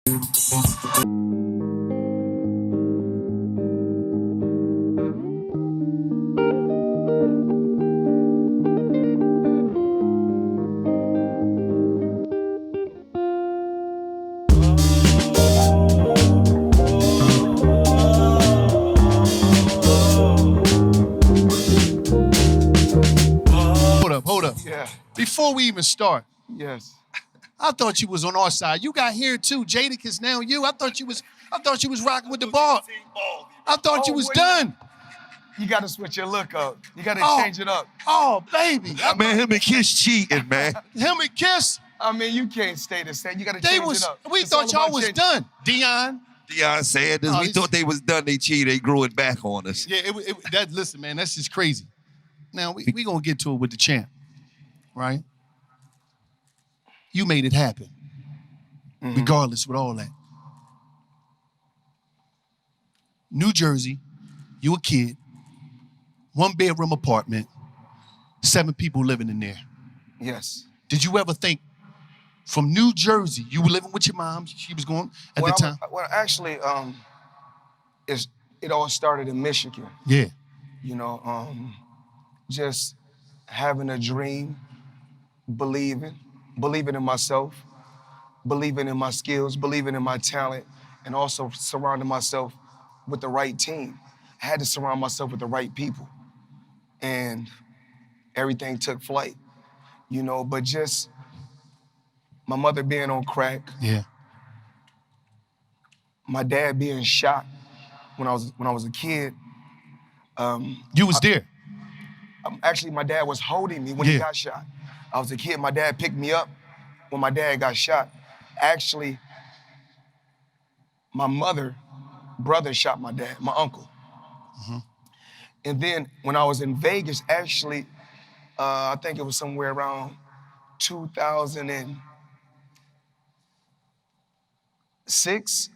Hold up. Yeah. Before we even start, Yes. I thought you was on our side. You got here too. Jadakiss now you. I thought you was rocking with the ball. I thought you was done. You got to switch your look up. You got to change it up. Oh, baby. Man, him and Kiss cheating, man. Him and Kiss. I mean, you can't stay the same. You got to change it up. We thought y'all was done. Deion said this. We thought they was done. They cheated. They grew it back on us. Yeah, listen, man, that's just crazy. Now, we going to get to it with the champ, right? You made it happen, regardless with all that. New Jersey, you a kid, 1-bedroom apartment, 7 people living in there. Yes. Did you ever think from New Jersey, you were living with your mom, she was going at the time? Well, actually, it all started in Michigan. Yeah. You know, just having a dream, believing in myself, believing in my skills, believing in my talent, and also surrounding myself with the right team. I had to surround myself with the right people. And everything took flight, you know, but just my mother being on crack. Yeah. My dad being shot when I was a kid. You was there? Actually, my dad was holding me when he got shot. I was a kid. My dad picked me up when my dad got shot. Actually, my brother shot my dad, my uncle. And then when I was in Vegas, actually, I think it was somewhere around 2006,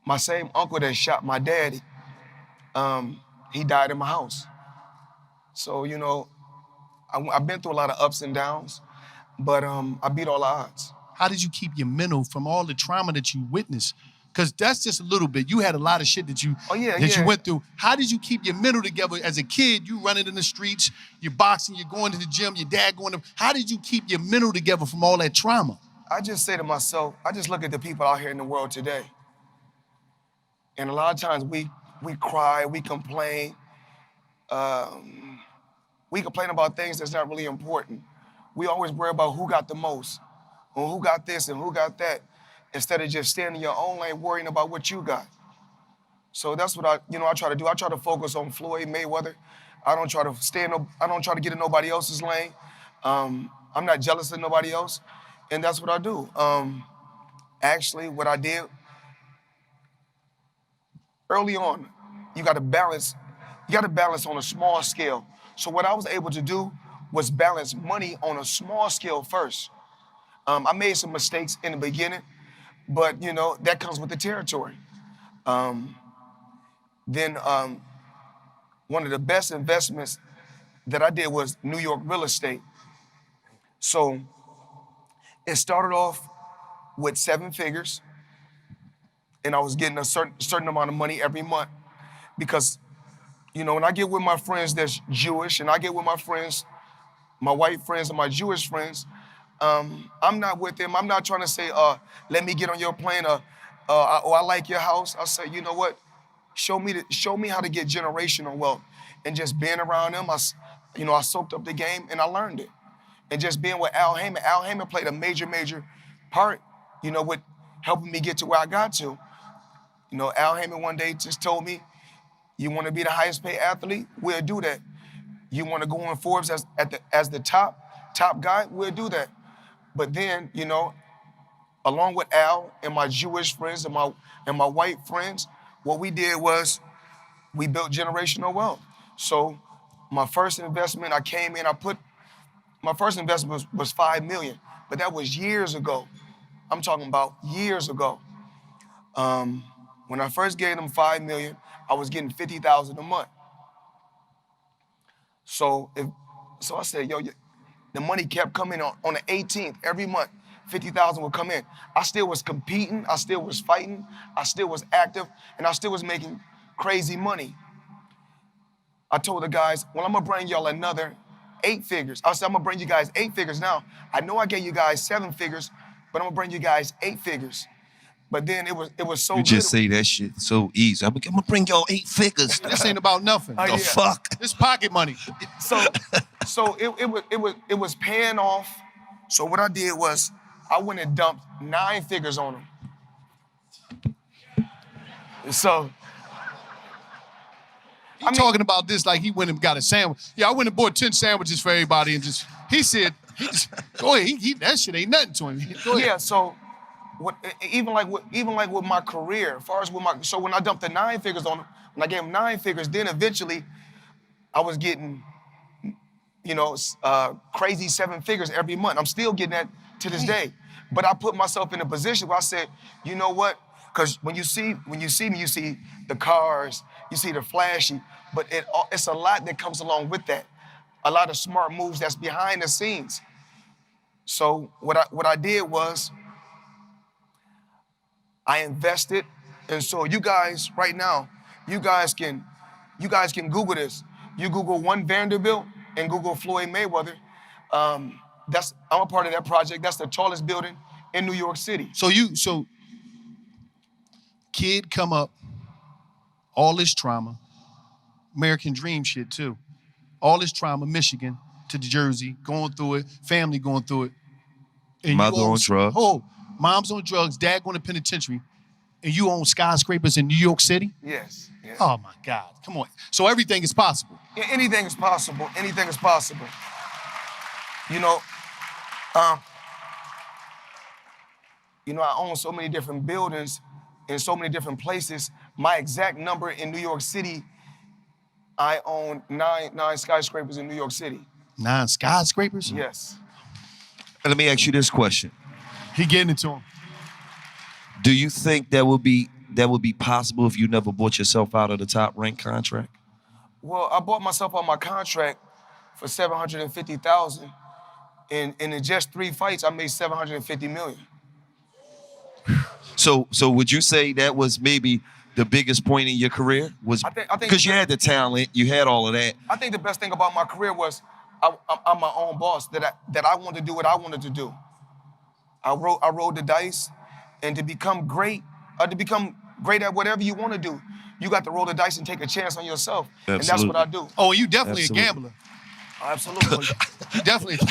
my same uncle that shot my daddy, he died in my house. So, you know, I've been through a lot of ups and downs, but I beat all the odds. How did you keep your mental from all the trauma that you witnessed? Because that's just a little bit. You had a lot of shit that you you went through. How did you keep your mental together as a kid? You running in the streets, you're boxing, you're going to the gym, your dad going to... How did you keep your mental together from all that trauma? I just say to myself, I just look at the people out here in the world today. And a lot of times we cry, we complain. We complain about things that's not really important. We always worry about who got the most, or who got this and who got that, instead of just staying in your own lane worrying about what you got. So that's what I try to do. I try to focus on Floyd Mayweather. I don't try to get in nobody else's lane. I'm not jealous of nobody else, and that's what I do. Actually, what I did early on, you got to balance on a small scale. So what I was able to do was balance money on a small scale first. I made some mistakes in the beginning, but you know, that comes with the territory. Then one of the best investments that I did was New York real estate. So it started off with 7 figures, and I was getting a certain amount of money every month, because you know, when I get with my friends that's Jewish, and I get with my friends, my white friends and my Jewish friends, I'm not with them. I'm not trying to say, let me get on your plane, or I like your house. I say, you know what? Show me how to get generational wealth. And just being around them, I soaked up the game and I learned it. And just being with Al Heyman played a major part, you know, with helping me get to where I got to. You know, Al Heyman one day just told me, you want to be the highest paid athlete? We'll do that. You want to go on Forbes as the top guy? We'll do that. But then, you know, along with Al and my Jewish friends and my white friends, what we did was we built generational wealth. So my first investment, my first investment was $5 million, but that was years ago. I'm talking about years ago. When I first gave them $5 million, I was getting $50,000 a month. So I said, yo, the money kept coming on the 18th every month, 50,000 would come in. I still was competing, I still was fighting, I still was active, and I still was making crazy money. I told the guys, well, I'm gonna bring y'all another 8 figures. I said, I'm gonna bring you guys 8 figures now. I know I gave you guys 7 figures, but I'm gonna bring you guys 8 figures. But then it was so You good. just say that shit so easy. I'm gonna bring y'all 8 figures. This ain't about nothing. The yeah. fuck? This pocket money. So it was paying off. So what I did was I went and dumped 9 figures on them. So He talking about this like he went and got a sandwich. Yeah, I went and bought 10 sandwiches for everybody and just, he said, go ahead, that shit ain't nothing to him. Go ahead. yeah, so even like with my career, as far as so when I dumped the 9 figures on them, when I gave them 9 figures, then eventually I was getting, crazy 7 figures every month. I'm still getting that to this day. But I put myself in a position where I said, you know what? Because when you see me, you see the cars, you see the flashy, but it's a lot that comes along with that. A lot of smart moves that's behind the scenes. So what I did was I invested, and so you guys right now, you guys can Google this. You Google one Vanderbilt and Google Floyd Mayweather. I'm a part of that project. That's the tallest building in New York City. So kid come up, all this trauma, American dream shit too. All this trauma, Michigan to Jersey, going through it, family going through it. And Mother on drugs. Oh, mom's on drugs, dad going to penitentiary, and you own skyscrapers in New York City? Yes. Oh my God, come on. So everything is possible. Yeah, anything is possible. Anything is possible. I own so many different buildings in so many different places. My exact number in New York City, I own nine skyscrapers in New York City. 9 skyscrapers? Yes. Let me ask you this question. He getting it to him. Do you think that would be possible if you never bought yourself out of the top rank contract? Well, I bought myself on my contract for $750,000, and in just 3 fights, I made $750 million. So would you say that was maybe the biggest point in your career? Was I think because you had the talent, you had all of that. I think the best thing about my career was I'm my own boss. That I wanted to do what I wanted to do. I rolled the dice, and to become great at whatever you want to do, you got to roll the dice and take a chance on yourself. Absolutely. And that's what I do. Oh, you definitely Absolutely. a gambler. Absolutely. You definitely.